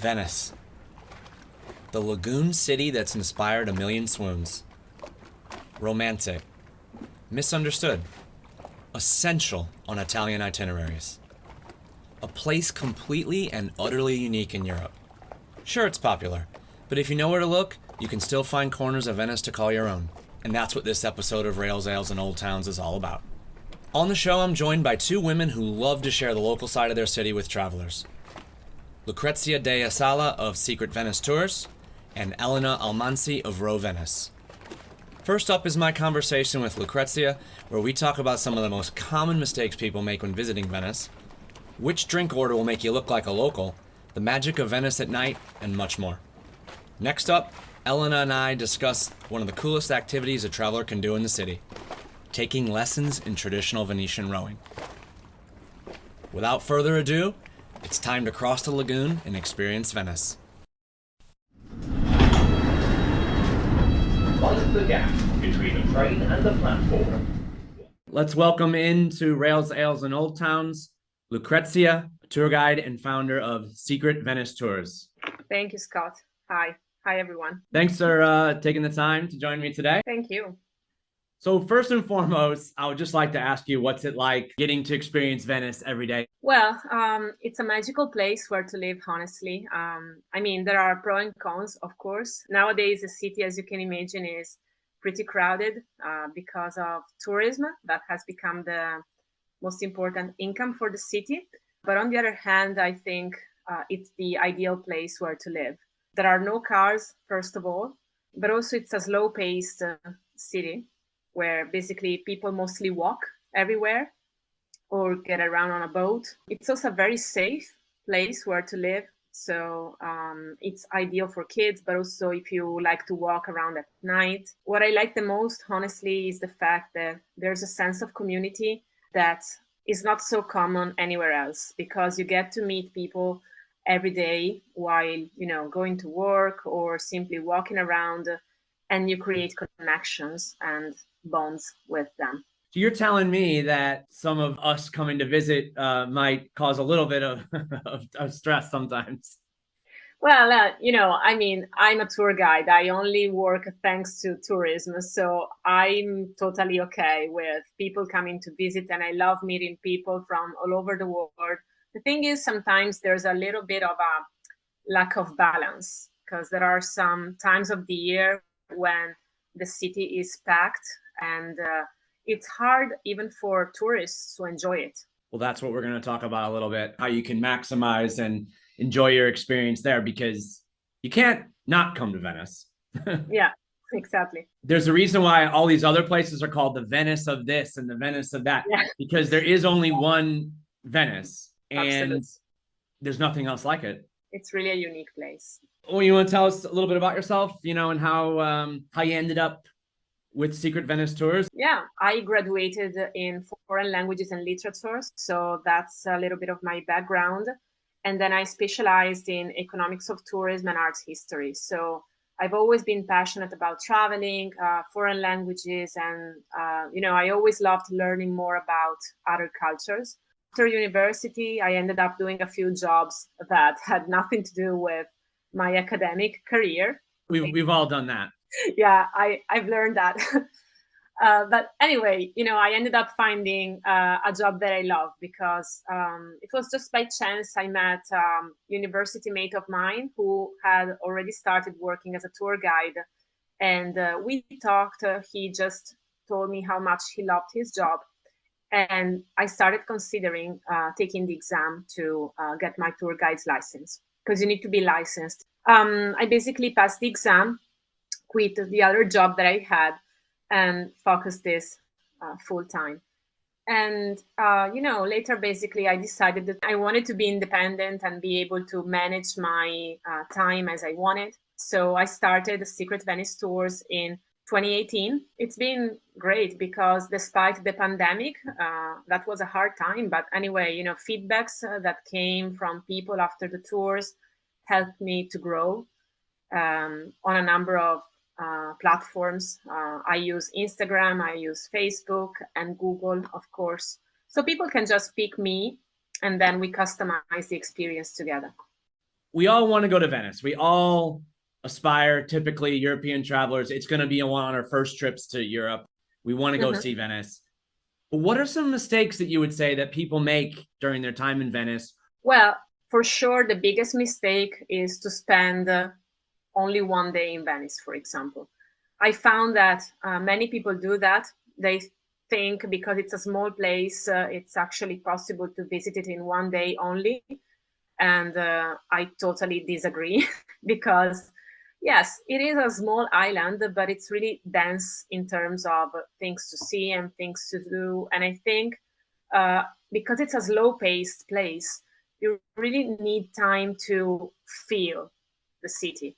Venice, the lagoon city that's inspired a million swoons. Romantic, misunderstood, essential on Italian itineraries. A place completely and utterly unique in Europe. Sure, it's popular, but if you know where to look, you can still find corners of Venice to call your own. And that's what this episode of Rails, Ales, and Old Towns is all about. On the show, I'm joined by two women who love to share the local side of their city with travelers. Lucrezia Della Sala of Secret Venice Tours, and Elena Almansi of Row Venice. First up is my conversation with Lucrezia, where we talk about some of the most common mistakes people make when visiting Venice, which drink order will make you look like a local, the magic of Venice at night, and much more. Next up, Elena and I discuss one of the coolest activities a traveler can do in the city, taking lessons in traditional Venetian rowing. Without further ado, it's time to cross the lagoon and experience Venice. Mind the gap between the train and the platform. Let's welcome into Rails, Ales, and Old Towns, Lucrezia, tour guide and founder of Secret Venice Tours. Thank you, Scott. Hi, everyone. Thanks for taking the time to join me today. Thank you. So first and foremost, I would just like to ask you, what's it like getting to experience Venice every day? Well, it's a magical place where to live, honestly. There are pros and cons, of course. Nowadays, the city, as you can imagine, is pretty crowded because of tourism. That has become the most important income for the city. But on the other hand, I think it's the ideal place where to live. There are no cars, first of all, but also it's a slow-paced city where basically people mostly walk everywhere or get around on a boat. It's also a very safe place where to live. So it's ideal for kids, but also if you like to walk around at night. What I like the most, honestly, is the fact that there's a sense of community that is not so common anywhere else, because you get to meet people every day while, going to work or simply walking around, and you create connections and bonds with them. So you're telling me that some of us coming to visit might cause a little bit of, of stress sometimes. Well, I'm a tour guide. I only work thanks to tourism. So I'm totally okay with people coming to visit, and I love meeting people from all over the world. The thing is, sometimes there's a little bit of a lack of balance, because there are some times of the year when the city is packed, and it's hard even for tourists to enjoy it. Well, that's what we're going to talk about a little bit, how you can maximize and enjoy your experience there, because you can't not come to Venice. Yeah, exactly. There's a reason why all these other places are called the Venice of this and the Venice of that, Yeah. because there is only one Venice, and Absolutely. There's nothing else like it. It's really a unique place. Well, you want to tell us a little bit about yourself, and how you ended up with Secret Venice Tours? Yeah, I graduated in foreign languages and literature, so that's a little bit of my background. And then I specialized in economics of tourism and arts history. So I've always been passionate about traveling, foreign languages, and I always loved learning more about other cultures. After university, I ended up doing a few jobs that had nothing to do with my academic career. We've all done that. Yeah, I've learned that. But anyway, I ended up finding a job that I love, because it was just by chance I met a university mate of mine who had already started working as a tour guide. And we talked. He just told me how much he loved his job. And I started considering taking the exam to get my tour guide's license, because you need to be licensed. I basically passed the exam, quit the other job that I had, and focused this full time. And, later, basically, I decided that I wanted to be independent and be able to manage my time as I wanted. So I started Secret Venice Tours in 2018. It's been great, because despite the pandemic, that was a hard time. But anyway, feedbacks that came from people after the tours helped me to grow on a number of platforms. I use Instagram, I use Facebook, and Google, of course. So people can just pick me, and then we customize the experience together. we all want to go to Venice. We all aspire, typically European travelers. It's going to be one on our first trips to Europe. We want to go see Venice. But what are some mistakes that you would say that people make during their time in Venice? Well, for sure, the biggest mistake is to spend only one day in Venice, for example. I found that many people do that. They think because it's a small place, it's actually possible to visit it in one day only. And I totally disagree because, yes, it is a small island, but it's really dense in terms of things to see and things to do. And I think because it's a slow paced place, you really need time to feel the city,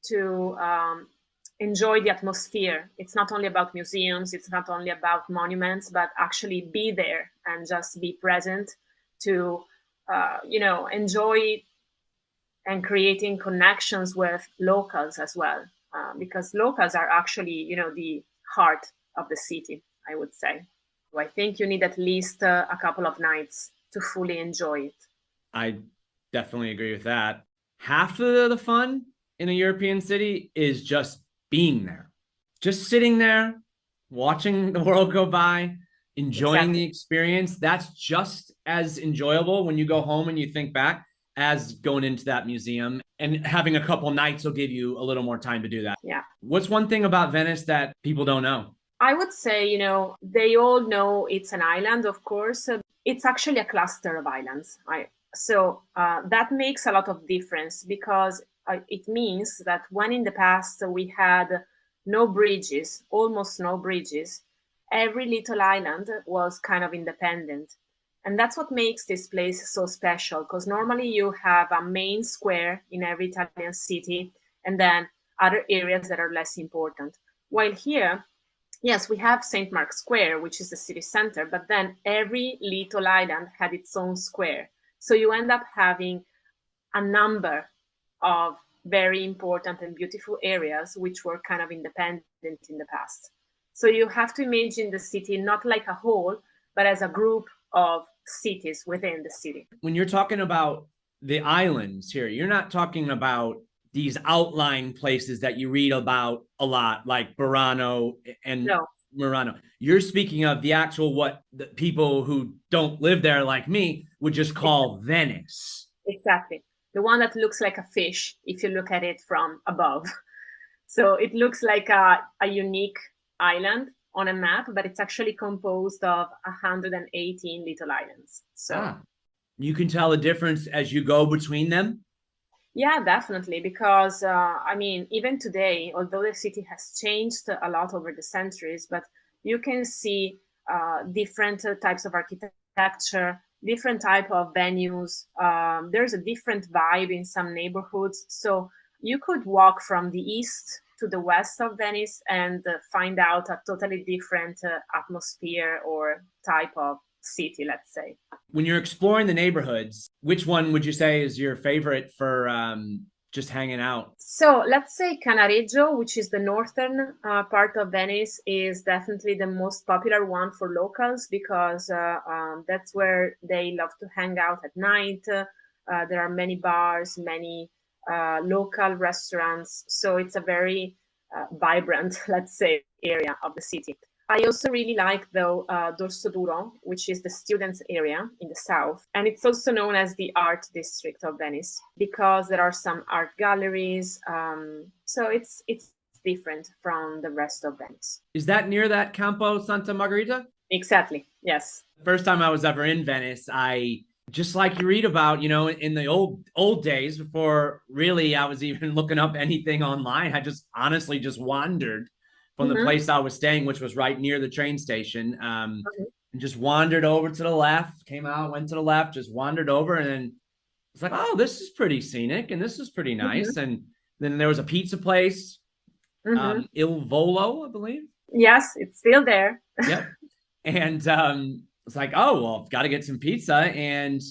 to enjoy the atmosphere. It's not only about museums, it's not only about monuments, but actually be there and just be present to, enjoy and creating connections with locals as well. Because locals are actually, the heart of the city, I would say. So I think you need at least a couple of nights to fully enjoy it. I definitely agree with that. Half of the fun in a European city is just being there, just sitting there, watching the world go by, enjoying the experience. That's just as enjoyable when you go home and you think back as going into that museum, and having a couple nights will give you a little more time to do that. Yeah. What's one thing about Venice that people don't know? I would say, they all know it's an island, of course. It's actually a cluster of islands. So that makes a lot of difference because it means that when in the past we had no bridges, almost no bridges, every little island was kind of independent. And that's what makes this place so special, because normally you have a main square in every Italian city and then other areas that are less important. While here, yes, we have St. Mark's Square, which is the city center, but then every little island had its own square. So you end up having a number of very important and beautiful areas which were kind of independent in the past. So you have to imagine the city not like a whole, but as a group of cities within the city. When you're talking about the islands here, you're not talking about these outlying places that you read about a lot, like Burano and Murano. You're speaking of the actual, what the people who don't live there like me would just call Venice. Exactly. The one that looks like a fish if you look at it from above. So it looks like a unique island on a map, but it's actually composed of 118 little islands. So you can tell the difference as you go between them? Yeah, definitely. Because, even today, although the city has changed a lot over the centuries, but you can see different types of architecture, different type of venues. There's a different vibe in some neighborhoods. So you could walk from the east to the west of Venice and find out a totally different atmosphere or type of city, let's say. When you're exploring the neighborhoods, which one would you say is your favorite for just hanging out? So let's say Canareggio, which is the northern part of Venice, is definitely the most popular one for locals because that's where they love to hang out at night. There are many bars, many local restaurants. So it's a very vibrant, let's say, area of the city. I also really like, though, Dorsoduro, which is the students' area in the south. And it's also known as the art district of Venice because there are some art galleries. So it's different from the rest of Venice. Is that near that Campo Santa Margherita? Exactly, yes. First time I was ever in Venice, I just like you read about, in the old days before really I was even looking up anything online, I just honestly just wandered from the place I was staying, which was right near the train station, and just wandered over to the left, came out, went to the left, just wandered over, and then it's like, oh, this is pretty scenic, and this is pretty nice. And then there was a pizza place, Il Volo, I believe. Yes, it's still there. Yep. And it's like, oh, well, I've got to get some pizza. And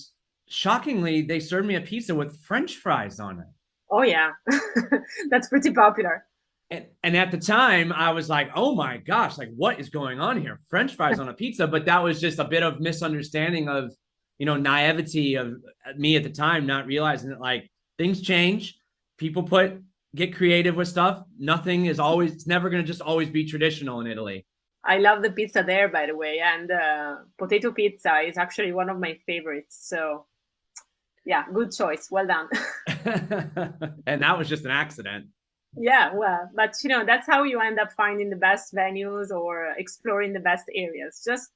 shockingly, they served me a pizza with French fries on it. Oh, yeah. That's pretty popular. And at the time, I was like, oh my gosh, like what is going on here? French fries on a pizza. But that was just a bit of misunderstanding of, naivety of me at the time, not realizing that like things change. People get creative with stuff. Nothing is always, it's never going to just always be traditional in Italy. I love the pizza there, by the way, and potato pizza is actually one of my favorites. So, yeah, good choice. Well done. And that was just an accident. Yeah, well, but that's how you end up finding the best venues or exploring the best areas. Just,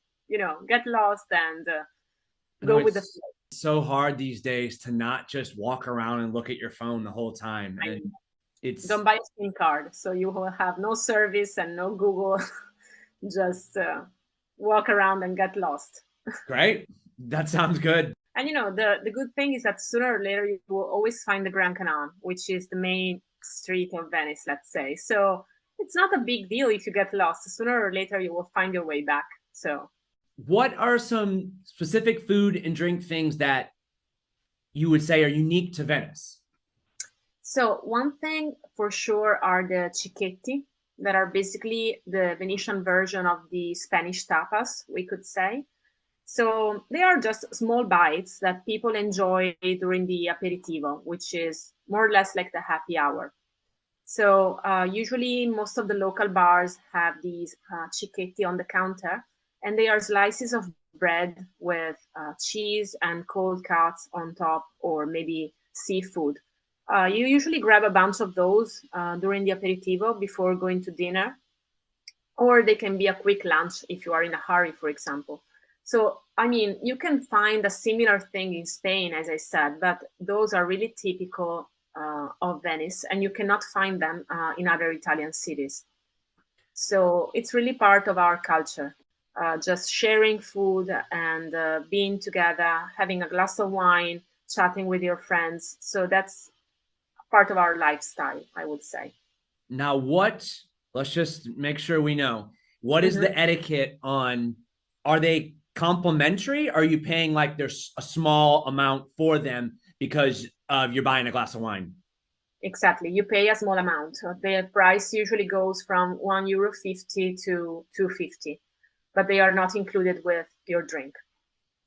get lost and go with the flow. It's so hard these days to not just walk around and look at your phone the whole time. And don't buy a SIM card, so you will have no service and no Google. Just walk around and get lost. Great. That sounds good. And the good thing is that sooner or later you will always find the Grand Canal, which is the main street of Venice, let's say. So it's not a big deal if you get lost. Sooner or later you will find your way back. So what are some specific food and drink things that you would say are unique to Venice? So one thing for sure are the cicchetti, that are basically the Venetian version of the Spanish tapas, we could say. So they are just small bites that people enjoy during the aperitivo, which is more or less like the happy hour. So usually most of the local bars have these cicchetti on the counter, and they are slices of bread with cheese and cold cuts on top, or maybe seafood. You usually grab a bunch of those during the aperitivo before going to dinner, or they can be a quick lunch if you are in a hurry, for example. So, I mean, you can find a similar thing in Spain, as I said, but those are really typical of Venice, and you cannot find them in other Italian cities. So it's really part of our culture, just sharing food and being together, having a glass of wine, chatting with your friends. So that's part of our lifestyle, I would say. Now, let's just make sure we know, what is the etiquette on, are they complimentary? Are you paying like there's a small amount for them because you're buying a glass of wine? Exactly. You pay a small amount. The price usually goes from €1.50 to €2.50, but they are not included with your drink.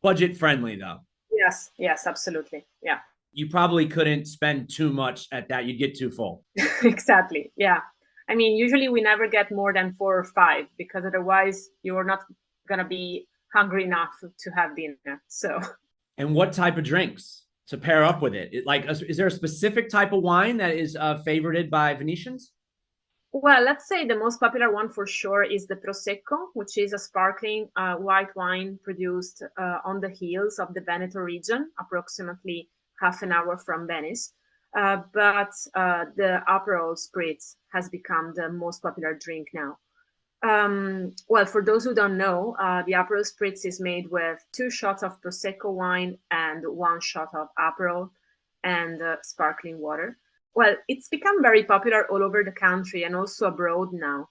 Budget friendly, though. Yes, absolutely. Yeah. You probably couldn't spend too much at that. You'd get too full. Exactly. Yeah. I mean, usually we never get more than 4 or 5, because otherwise you're not going to be hungry enough to have dinner. So. And what type of drinks to pair up with it? Is there a specific type of wine that is favorited by Venetians? Well, let's say the most popular one for sure is the Prosecco, which is a sparkling white wine produced on the hills of the Veneto region, approximately half an hour from Venice. But the Aperol Spritz has become the most popular drink now. Well, for those who don't know, the Aperol Spritz is made with 2 shots of Prosecco wine and 1 shot of Aperol and sparkling water. Well, it's become very popular all over the country and also abroad now.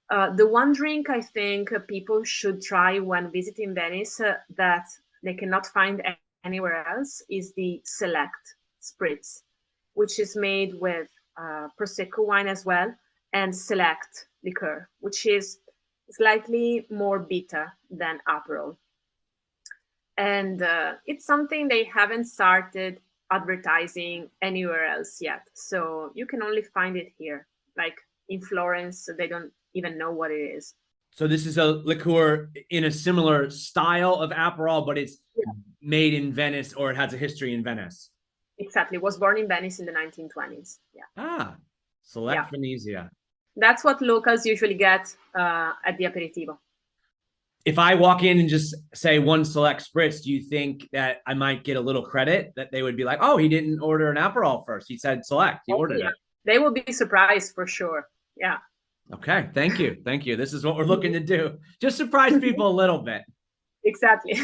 The one drink I think people should try when visiting Venice that they cannot find anywhere else is the Select Spritz, which is made with Prosecco wine as well, and Select liqueur, which is slightly more bitter than Aperol. And it's something they haven't started advertising anywhere else yet. So you can only find it here. Like in Florence, they don't even know what it is. So this is a liqueur in a similar style of Aperol, but it's made in Venice, or it has a history in Venice. Exactly. It was born in Venice in the 1920s. Yeah. Select Venezia. That's what locals usually get at the aperitivo. If I walk in and just say 1 Select Spritz, do you think that I might get a little credit, that they would be like, oh, he didn't order an Aperol first. He said Select. He ordered it. They will be surprised for sure. Yeah. Okay. Thank you. Thank you. This is what we're looking to do. Just surprise people a little bit. Exactly.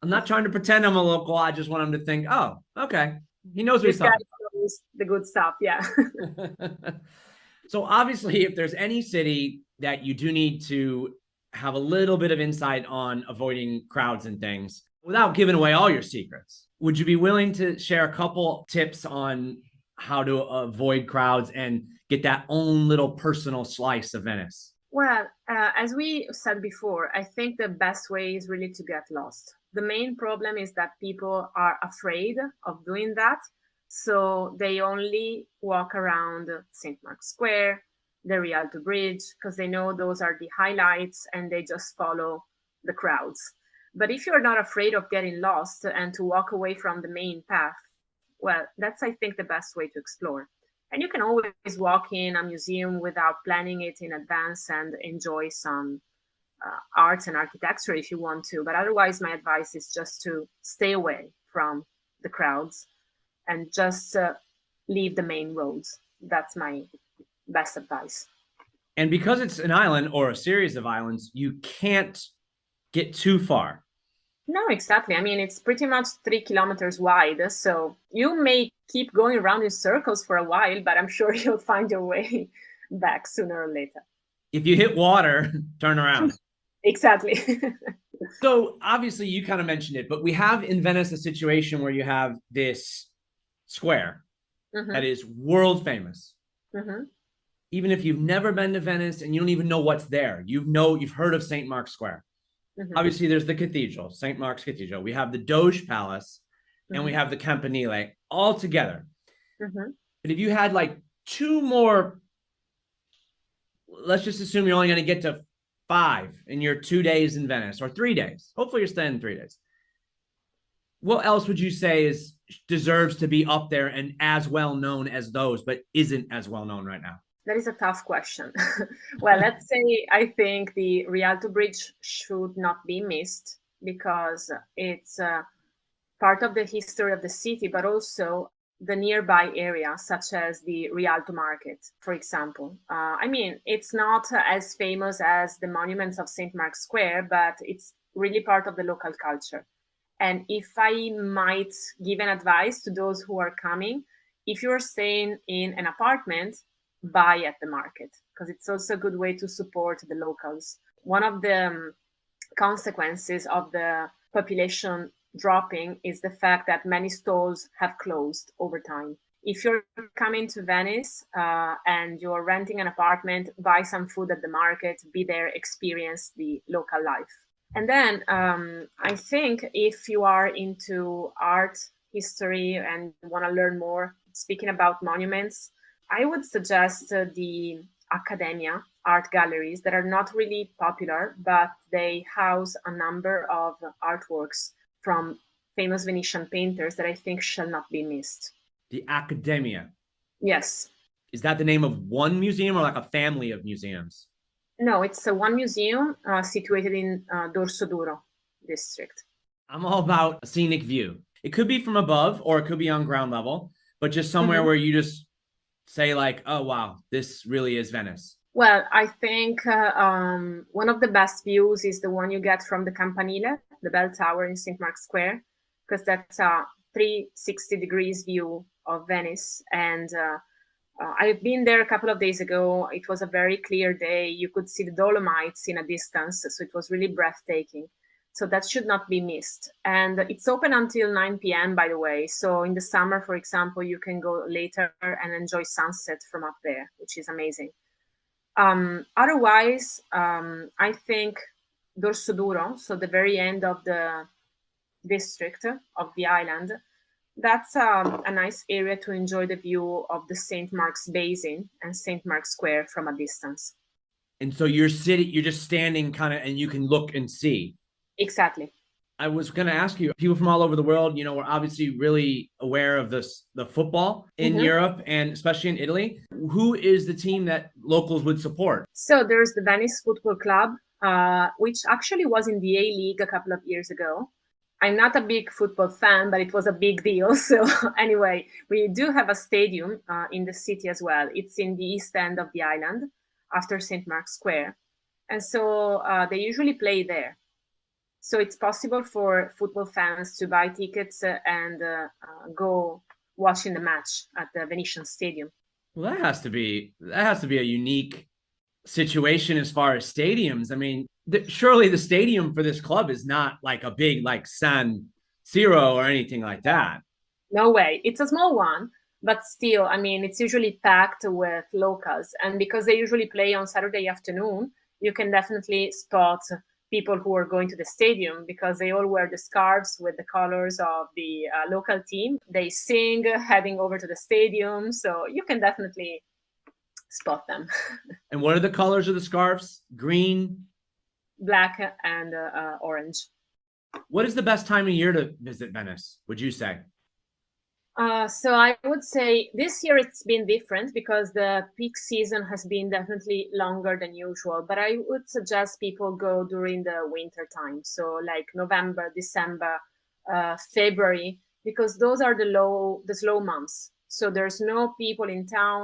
I'm not trying to pretend I'm a local. I just want them to think, oh, okay. He knows what he's talking about. The good stuff. Yeah. So obviously, if there's any city that you do need to have a little bit of insight on avoiding crowds and things, without giving away all your secrets, would you be willing to share a couple tips on how to avoid crowds and get that own little personal slice of Venice? Well, as we said before, I think the best way is really to get lost. The main problem is that people are afraid of doing that. So they only walk around St. Mark's Square, the Rialto Bridge, because they know those are the highlights and they just follow the crowds. But if you're not afraid of getting lost and to walk away from the main path, well, that's, I think, the best way to explore. And you can always walk in a museum without planning it in advance and enjoy some arts and architecture if you want to. But otherwise, my advice is just to stay away from the crowds and just leave the main roads. That's my best advice. And because it's an island or a series of islands, you can't get too far. No, exactly. I mean, it's pretty much 3 kilometers wide. So you may keep going around in circles for a while, but I'm sure you'll find your way back sooner or later. If you hit water, turn around. Exactly. So obviously you kind of mentioned it, but we have in Venice a situation where you have this square that is world famous. Even if you've never been to Venice and you don't even know what's there, you've heard of St. Mark's Square. Obviously, there's the cathedral, St. Mark's Cathedral. We have the Doge Palace, and we have the Campanile all together. But if you had like two more, let's just assume you're only going to get to 5 in your 2 days in Venice, or 3 days. Hopefully you're staying 3 days. What else would you say deserves to be up there and as well known as those, but isn't as well known right now? That is a tough question. Well, let's say I think the Rialto Bridge should not be missed because it's part of the history of the city, but also the nearby area, such as the Rialto Market, for example. I mean, it's not as famous as the monuments of St. Mark's Square, but it's really part of the local culture. And if I might give an advice to those who are coming, if you're staying in an apartment, buy at the market, because it's also a good way to support the locals. One of the consequences of the population dropping is the fact that many stalls have closed over time. If you're coming to Venice and you're renting an apartment, buy some food at the market, be there, experience the local life. And then I think if you are into art, history, and want to learn more, speaking about monuments, I would suggest the Accademia art galleries that are not really popular, but they house a number of artworks from famous Venetian painters that I think shall not be missed. The Accademia. Yes. Is that the name of one museum or like a family of museums? No, it's one museum situated in Dorso Duro district. I'm all about a scenic view. It could be from above or it could be on ground level, but just somewhere where you just say like, oh, wow, this really is Venice. Well, I think one of the best views is the one you get from the Campanile, the bell tower in St. Mark's Square, because that's a 360 degrees view of Venice. And I've been there a couple of days ago. It was a very clear day. You could see the Dolomites in a distance, so it was really breathtaking. So that should not be missed. And it's open until 9 p.m., by the way. So in the summer, for example, you can go later and enjoy sunset from up there, which is amazing. Otherwise, I think Dorso Duro, so the very end of the district of the island, that's a nice area to enjoy the view of the St. Mark's Basin and St. Mark's Square from a distance. And so you're just standing kind of, and you can look and see. Exactly. I was going to ask you, people from all over the world, you know, we're obviously really aware of the football in Europe and especially in Italy. Who is the team that locals would support? So there's the Venice Football Club, which actually was in the A-League a couple of years ago. I'm not a big football fan, but it was a big deal. So anyway, we do have a stadium in the city as well. It's in the east end of the island after St. Mark's Square. And so they usually play there. So it's possible for football fans to buy tickets and go watching the match at the Venetian Stadium. Well, that has to be a unique situation as far as stadiums. I mean, surely the stadium for this club is not like a big like San Siro or anything like that. No way. It's a small one, but still, I mean, it's usually packed with locals. And because they usually play on Saturday afternoon, you can definitely spot people who are going to the stadium, because they all wear the scarves with the colors of the local team. They sing heading over to the stadium, so you can definitely spot them. And what are the colors of the scarves? Green, black, and orange. What is the best time of year to visit Venice, would you say? So I would say this year it's been different because the peak season has been definitely longer than usual. But I would suggest people go during the winter time, so like November, December, February, because those are the slow months. So there's no people in town,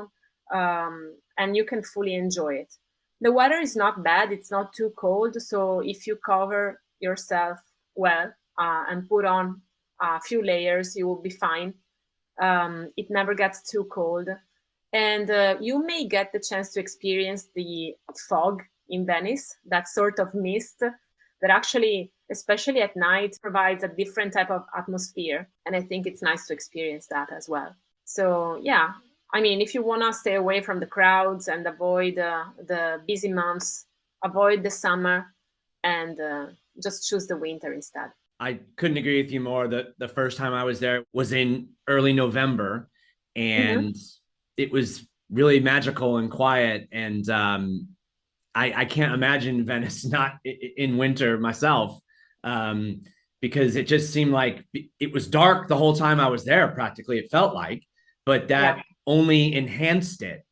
and you can fully enjoy it. The weather is not bad; it's not too cold. So if you cover yourself well and put on a few layers, you will be fine. It never gets too cold, and you may get the chance to experience the fog in Venice, that sort of mist that actually, especially at night, provides a different type of atmosphere, and I think it's nice to experience that as well. So yeah, I mean, if you want to stay away from the crowds and avoid the busy months, avoid the summer, and just choose the winter instead. I couldn't agree with you more. The first time I was there was in early November, and it was really magical and quiet. And I can't imagine Venice not in winter myself, because it just seemed like it was dark the whole time I was there, practically, it felt like, but that only enhanced it.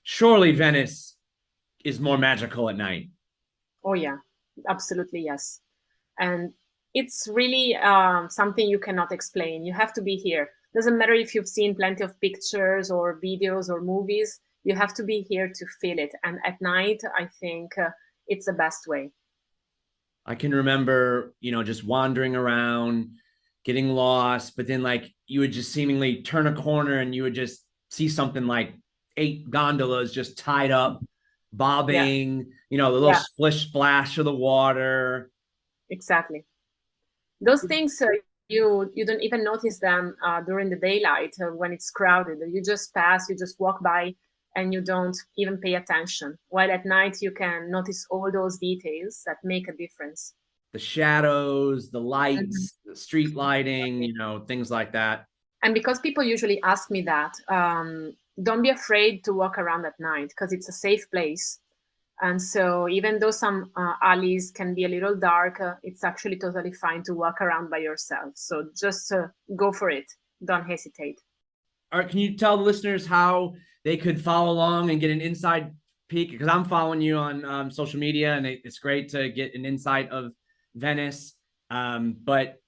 Surely Venice is more magical at night. Oh yeah, absolutely, yes. And it's really something you cannot explain. You have to be here. Doesn't matter if you've seen plenty of pictures or videos or movies. You have to be here to feel it. And at night, I think it's the best way. I can remember, just wandering around, getting lost, but then like you would just seemingly turn a corner and you would just see something like 8 gondolas just tied up, bobbing, the little splish splash of the water. Exactly. Those things you don't even notice them during the daylight when it's crowded. You just pass, you just walk by, and you don't even pay attention. While at night you can notice all those details that make a difference. The shadows, the lights, the street lighting, things like that. And because people usually ask me that, don't be afraid to walk around at night, because it's a safe place. And so even though some alleys can be a little dark, it's actually totally fine to walk around by yourself. So just go for it. Don't hesitate. All right, can you tell the listeners how they could follow along and get an inside peek? Because I'm following you on social media, and it's great to get an insight of Venice. But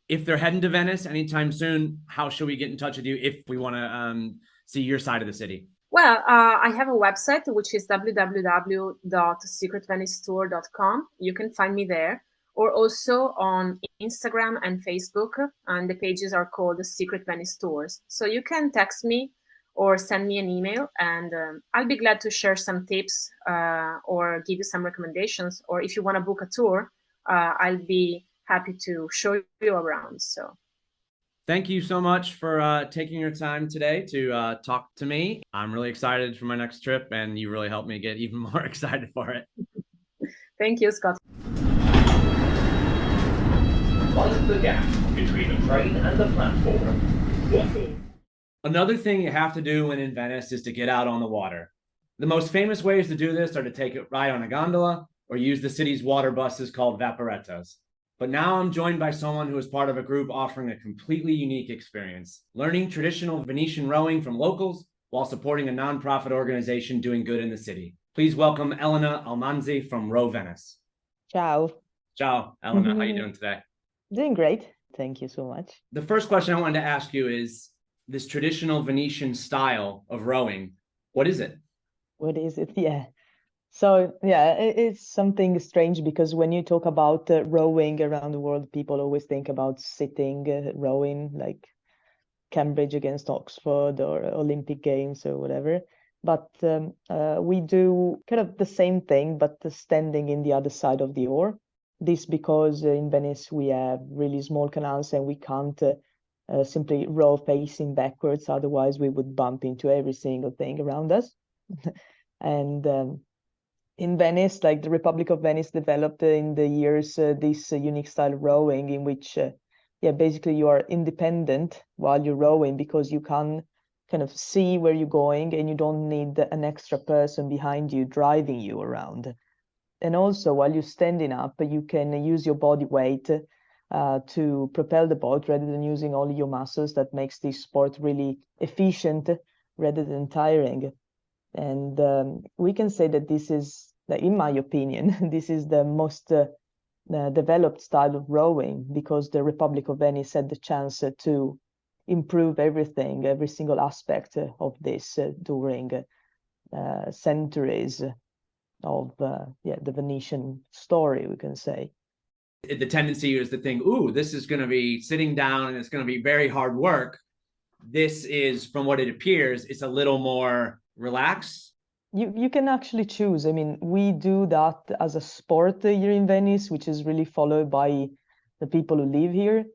if they're heading to Venice anytime soon, how should we get in touch with you if we want to see your side of the city? Well, I have a website, which is www.secretvenicetour.com. You can find me there, or also on Instagram and Facebook, and the pages are called Secret Venice Tours. So you can text me or send me an email, and I'll be glad to share some tips or give you some recommendations. Or if you want to book a tour, I'll be happy to show you around. So. Thank you so much for taking your time today to talk to me. I'm really excited for my next trip, and you really helped me get even more excited for it. Thank you, Scott. Mind the gap between the train and the platform. This is. Another thing you have to do when in Venice is to get out on the water. The most famous ways to do this are to take a ride on a gondola or use the city's water buses called vaporettas. But now I'm joined by someone who is part of a group offering a completely unique experience, learning traditional Venetian rowing from locals while supporting a nonprofit organization doing good in the city. Please welcome Elena Almansi from Row Venice. Ciao. Ciao, Elena. How are you doing today? Doing great. Thank you so much. The first question I wanted to ask you is this traditional Venetian style of rowing. What is it? What is it? Yeah. So, yeah, it's something strange because when you talk about rowing around the world, people always think about sitting rowing, like Cambridge against Oxford or Olympic Games or whatever. But we do kind of the same thing, but standing in the other side of the oar. This because in Venice we have really small canals and we can't simply row facing backwards. Otherwise, we would bump into every single thing around us. And in Venice, like the Republic of Venice developed in the years this unique style of rowing in which, yeah, basically you are independent while you're rowing because you can kind of see where you're going and you don't need an extra person behind you driving you around. And also, while you're standing up, you can use your body weight to propel the boat rather than using only your muscles. That makes this sport really efficient rather than tiring. And we can say that this is, in my opinion, this is the most developed style of rowing because the Republic of Venice had the chance to improve everything, every single aspect of this during centuries of the Venetian story, we can say. The tendency is to think, ooh, this is going to be sitting down and it's going to be very hard work. This is, from what it appears, it's a little more relaxed. You can actually choose. I mean, we do that as a sport here in Venice, which is really followed by the people who live here.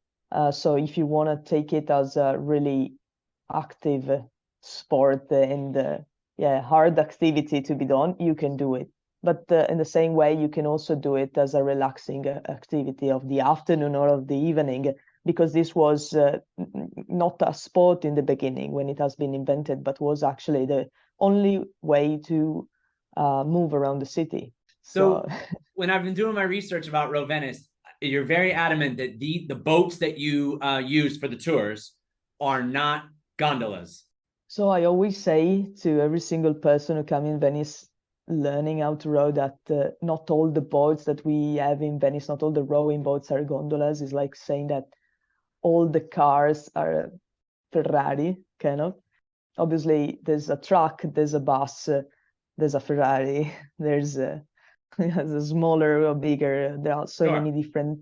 So if you want to take it as a really active sport and hard activity to be done, you can do it. But in the same way, you can also do it as a relaxing activity of the afternoon or of the evening, because this was not a sport in the beginning when it has been invented, but was actually the only way to move around the city. So when I've been doing my research about Row Venice, you're very adamant that the boats that you use for the tours are not gondolas. So I always say to every single person who comes in Venice learning how to row that not all the boats that we have in Venice, not all the rowing boats are gondolas. It's like saying that all the cars are Ferrari, kind of. Obviously, there's a truck, there's a bus, there's a Ferrari, there's a smaller or bigger. There are so many different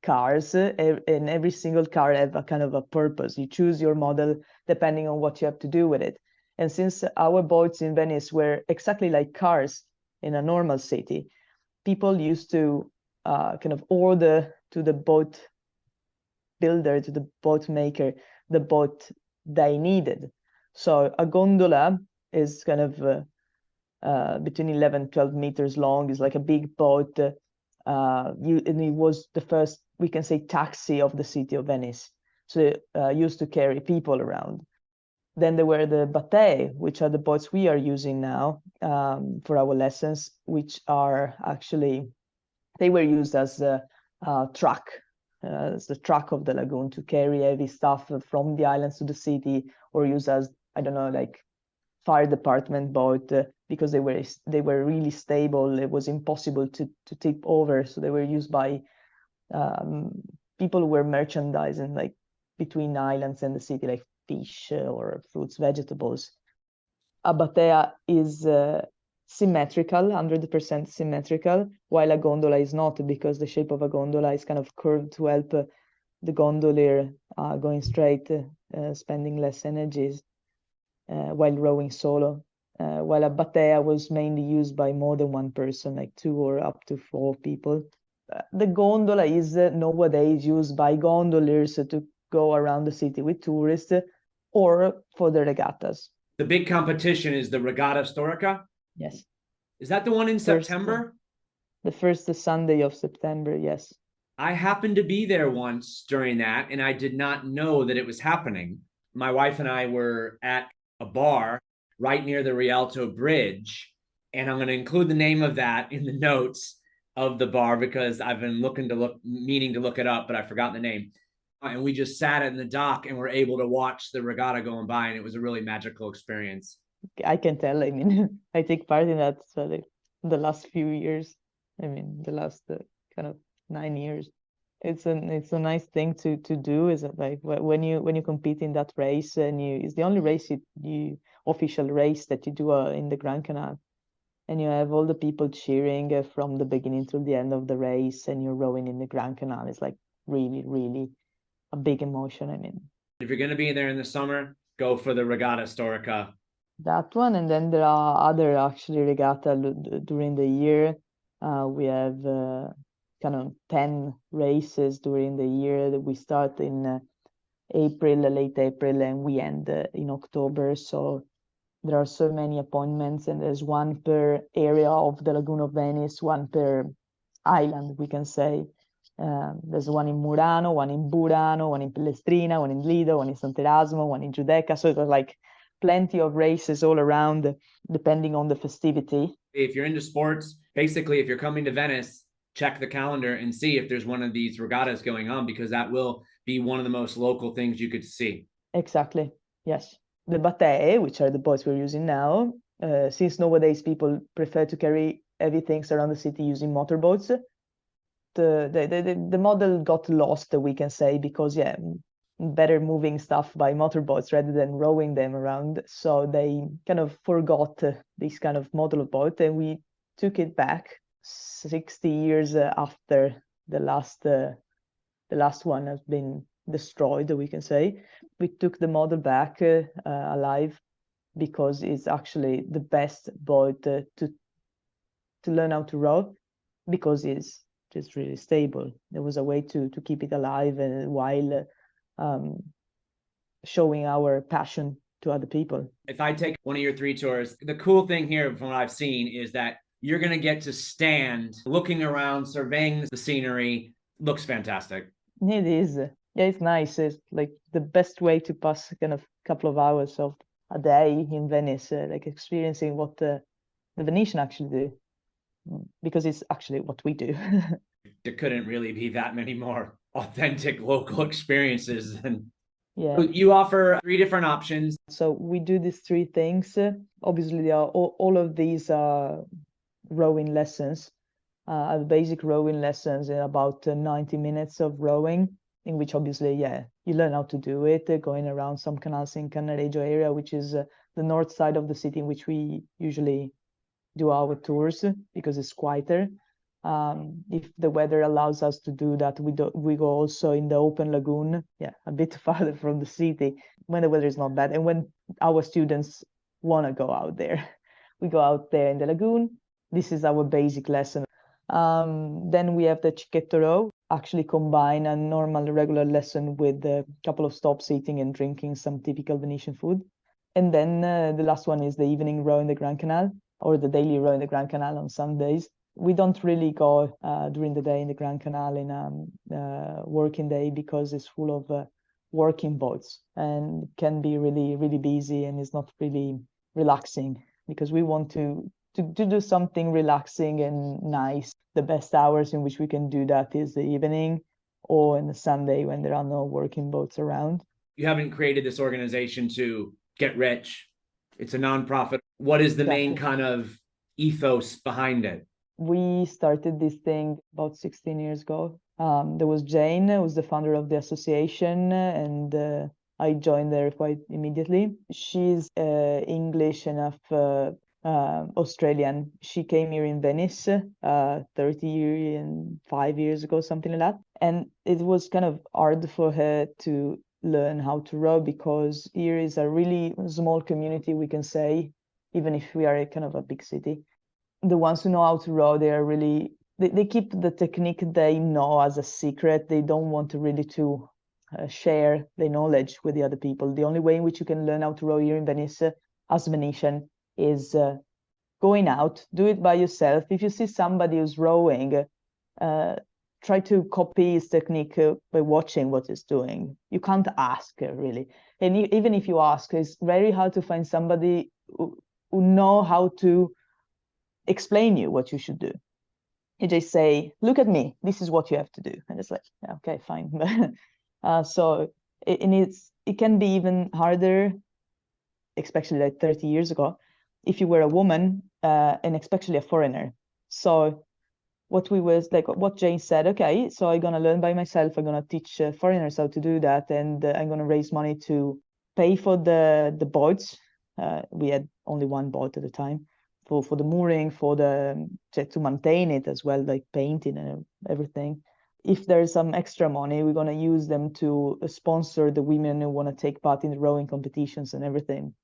cars, and every single car have a kind of a purpose. You choose your model depending on what you have to do with it. And since our boats in Venice were exactly like cars in a normal city, people used to kind of order to the boat builder, to the boat maker, the boat they needed. So a gondola is kind of between 11 and 12 meters long. It's like a big boat. And it was the first, we can say, taxi of the city of Venice. So used to carry people around. Then there were the battee, which are the boats we are using now for our lessons, which are actually, they were used as a truck, as the truck of the lagoon to carry heavy stuff from the islands to the city, or used as, I don't know, like fire department boat because they were really stable. It was impossible to tip over, so they were used by people who were merchandising like between islands and the city, like fish or fruits, vegetables. A batea is symmetrical, 100% symmetrical, while a gondola is not, because the shape of a gondola is kind of curved to help the gondolier going straight, spending less energies while rowing solo. While a batea was mainly used by more than one person, like 2 or up to 4 people. The gondola is nowadays used by gondoliers to go around the city with tourists or for the regattas. The big competition is the Regatta Storica? Yes. Is that the one in September? The first Sunday of September, yes. I happened to be there once during that, and I did not know that it was happening. My wife and I were at a bar right near the Rialto Bridge, and I'm going to include the name of that in the notes of the bar because I've been meaning to look it up, but I forgot the name. And we just sat in the dock and were able to watch the regatta going by, and it was a really magical experience. I can tell. I mean, I take part in that the last few years. I mean, the last kind of 9 years. It's a nice thing to do. Is it like when you compete in that race, and it's the only race you official race that you do in the Grand Canal, and you have all the people cheering from the beginning to the end of the race, and you're rowing in the Grand Canal. It's like really, really a big emotion. I mean, if you're going to be there in the summer, go for the Regatta Storica. That one, and then there are other actually regatta during the year. We have kind of 10 races during the year. That we start in April, late April, and we end in October. So there are so many appointments, and there's one per area of the Lagoon of Venice, one per island, we can say. There's one in Murano, one in Burano, one in Pellestrina, one in Lido, one in Sant'Erasmo, one in Giudecca. So there's like plenty of races all around, depending on the festivity. If you're into sports, basically, if you're coming to Venice, check the calendar and see if there's one of these regattas going on, because that will be one of the most local things you could see. Exactly, yes. The battee, which are the boats we're using now, since nowadays people prefer to carry heavy things around the city using motorboats, the model got lost, we can say, because yeah, better moving stuff by motorboats rather than rowing them around. So they kind of forgot this kind of model of boat, and we took it back 60 years after the last one has been destroyed, we can say. We took the model back alive, because it's actually the best boat to learn how to row, because it's just really stable. There was a way to keep it alive, and while showing our passion to other people. If I take one of your 3 tours, the cool thing here from what I've seen is that you're going to get to stand looking around, surveying the scenery. Looks fantastic. It is. Yeah, it's nice. It's like the best way to pass kind of couple of hours of a day in Venice, like experiencing what the Venetian actually do, because it's actually what we do. There couldn't really be that many more authentic local experiences. And yeah, you offer 3 different options. so we do these 3 things. Obviously, they are all of these are rowing lessons. Basic rowing lessons in about 90 minutes of rowing, in which obviously, yeah, you learn how to do it, going around some canals in Cannareggio area, which is the north side of the city in which we usually do our tours, because it's quieter. If the weather allows us to do that, we go also in the open lagoon, yeah, a bit farther from the city, when the weather is not bad, and when our students want to go out there. We go out there in the lagoon. This is our basic lesson. Then we have the Cicchetto row, actually combine a normal regular lesson with a couple of stops eating and drinking some typical Venetian food. And then the last one is the evening row in the Grand Canal, or the daily row in the Grand Canal on Sundays. We don't really go during the day in the Grand Canal in a working day, because it's full of working boats and can be really, really busy, and it's not really relaxing, because we want to do something relaxing and nice. The best hours in which we can do that is the evening or in the Sunday when there are no working boats around. You haven't created this organization to get rich. It's a nonprofit. What is the main kind of ethos behind it? We started this thing about 16 years ago. There was Jane, who was the founder of the association, and I joined there quite immediately. She's English enough, Australian. She came here in Venice 35 years ago, something like that. And it was kind of hard for her to learn how to row, because here is a really small community, we can say, even if we are a kind of a big city. The ones who know how to row, they are really, they keep the technique they know as a secret. They don't want to really to share their knowledge with the other people. The only way in which you can learn how to row here in Venice as Venetian is going out, do it by yourself. If you see somebody who's rowing, try to copy his technique by watching what he's doing. You can't ask really. And even if you ask, it's very hard to find somebody who know how to explain you what you should do. You just say, look at me, this is what you have to do. And it's like, yeah, okay, fine. So it can be even harder, especially like 30 years ago, if you were a woman and especially a foreigner. So what Jane said, okay, so I'm gonna learn by myself. I'm gonna teach foreigners how to do that, and I'm gonna raise money to pay for the boats. We had only one boat at the time, for the mooring, to maintain it as well, like painting and everything. If there's some extra money, we're gonna use them to sponsor the women who want to take part in the rowing competitions and everything,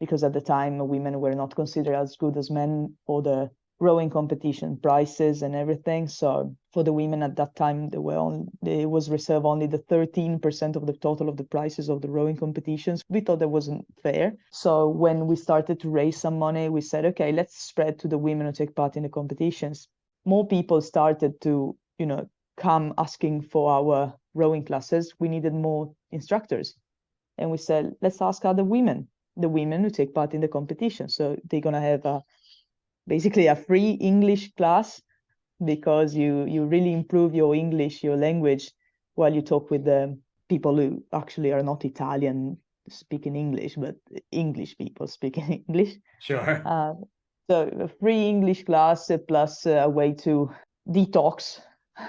because at the time women were not considered as good as men for the rowing competition prices and everything. So for the women at that time, it was reserved only the 13% of the total of the prices of the rowing competitions. We thought that wasn't fair. So when we started to raise some money, we said, okay, let's spread to the women who take part in the competitions. More people started to, come asking for our rowing classes. We needed more instructors. And we said, let's ask the women who take part in the competition. So they're going to have basically a free English class, because you really improve your English, your language, while you talk with the people who actually are not Italian speaking English, but English people speaking English. Sure. So a free English class plus a way to detox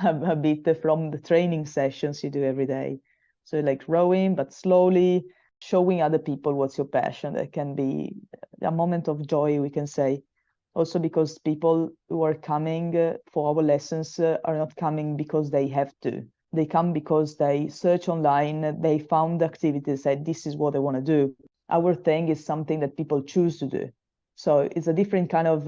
a bit from the training sessions you do every day. So like rowing, but slowly showing other people what's your passion. That can be a moment of joy, we can say. Also because people who are coming for our lessons are not coming because they have to. They come because they search online, they found activities, said this is what I want to do. Our thing is something that people choose to do. So it's a different kind of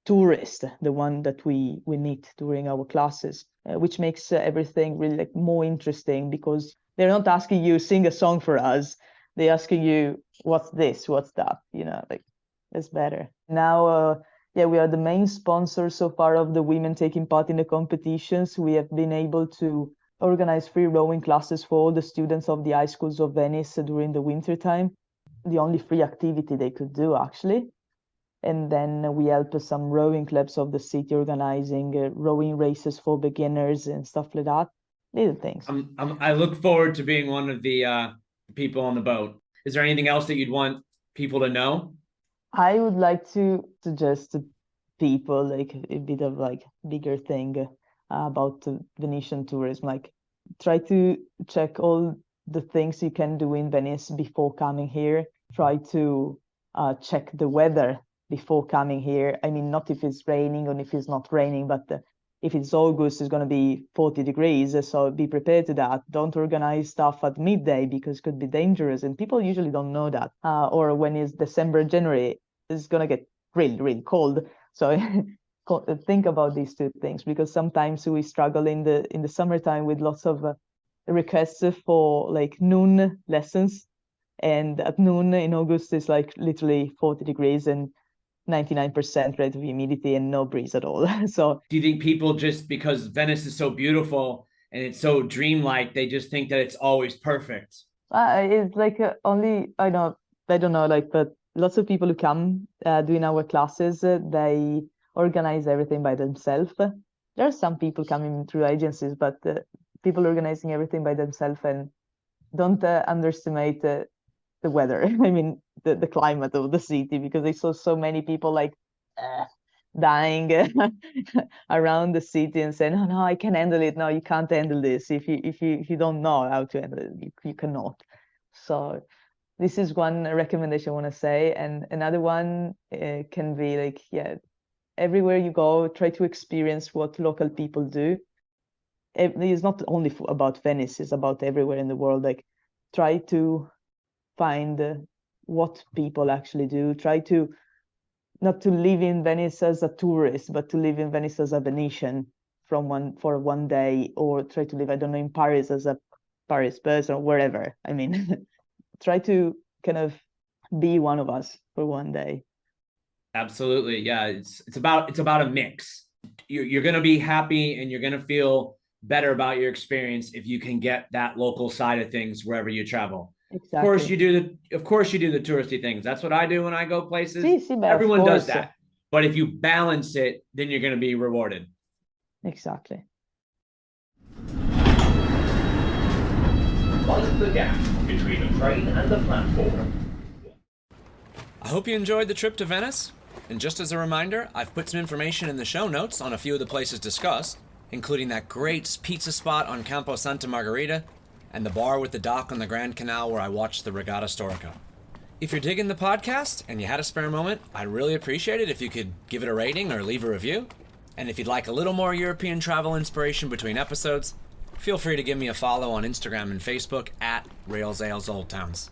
tourist, the one that we meet during our classes, which makes everything really more interesting, because they're not asking you sing a song for us. They're asking you, what's this, what's that, it's better. Now, we are the main sponsor so far of the women taking part in the competitions. We have been able to organize free rowing classes for all the students of the high schools of Venice during the winter time. The only free activity they could do, actually. And then we help some rowing clubs of the city organizing rowing races for beginners and stuff like that. Little things. I look forward to being one of the people on the boat. Is there anything else that you'd want people to know? I would like to suggest to people a bit of bigger thing about Venetian tourism. Try to check all the things you can do in Venice before coming here. Try to check the weather before coming here. I mean, not if it's raining or if it's not raining, but if it's August, it's going to be 40 degrees. So be prepared to that. Don't organize stuff at midday, because it could be dangerous. And people usually don't know that. Or when it's December, January, it's going to get really, really cold. So think about these two things, because sometimes we struggle in the summertime with lots of requests for noon lessons. And at noon in August, it's literally 40 degrees and 99% relative humidity and no breeze at all. So do you think people, just because Venice is so beautiful and it's so dreamlike, they just think that it's always perfect? It's only, I don't know, but lots of people who come doing our classes, they organize everything by themselves. There are some people coming through agencies, but people organizing everything by themselves, and don't underestimate the weather. I mean, the climate of the city, because I saw so many people dying around the city and saying, "Oh no, I can handle it." No, you can't handle this. If you don't know how to handle it, you cannot. So this is one recommendation I want to say. And another one can be everywhere you go, try to experience what local people do. It's not only about Venice, it's about everywhere in the world. Try to find what people actually do. Try to not to live in Venice as a tourist, but to live in Venice as a Venetian for one day, or try to live, I don't know, in Paris as a Paris person, or wherever. I mean, try to kind of be one of us for one day. Absolutely. Yeah. It's about a mix. You're going to be happy and you're going to feel better about your experience if you can get that local side of things wherever you travel. Exactly. Of course you do the touristy things. That's what I do when I go places. Everyone does that. But if you balance it, then you're going to be rewarded. Exactly. Mind the gap between the train and the platform. I hope you enjoyed the trip to Venice. And just as a reminder, I've put some information in the show notes on a few of the places discussed, including that great pizza spot on Campo Santa Margherita and the bar with the dock on the Grand Canal where I watched the Regatta Storica. If you're digging the podcast and you had a spare moment, I'd really appreciate it if you could give it a rating or leave a review. And if you'd like a little more European travel inspiration between episodes, feel free to give me a follow on Instagram and Facebook at Rails Ales Old Towns.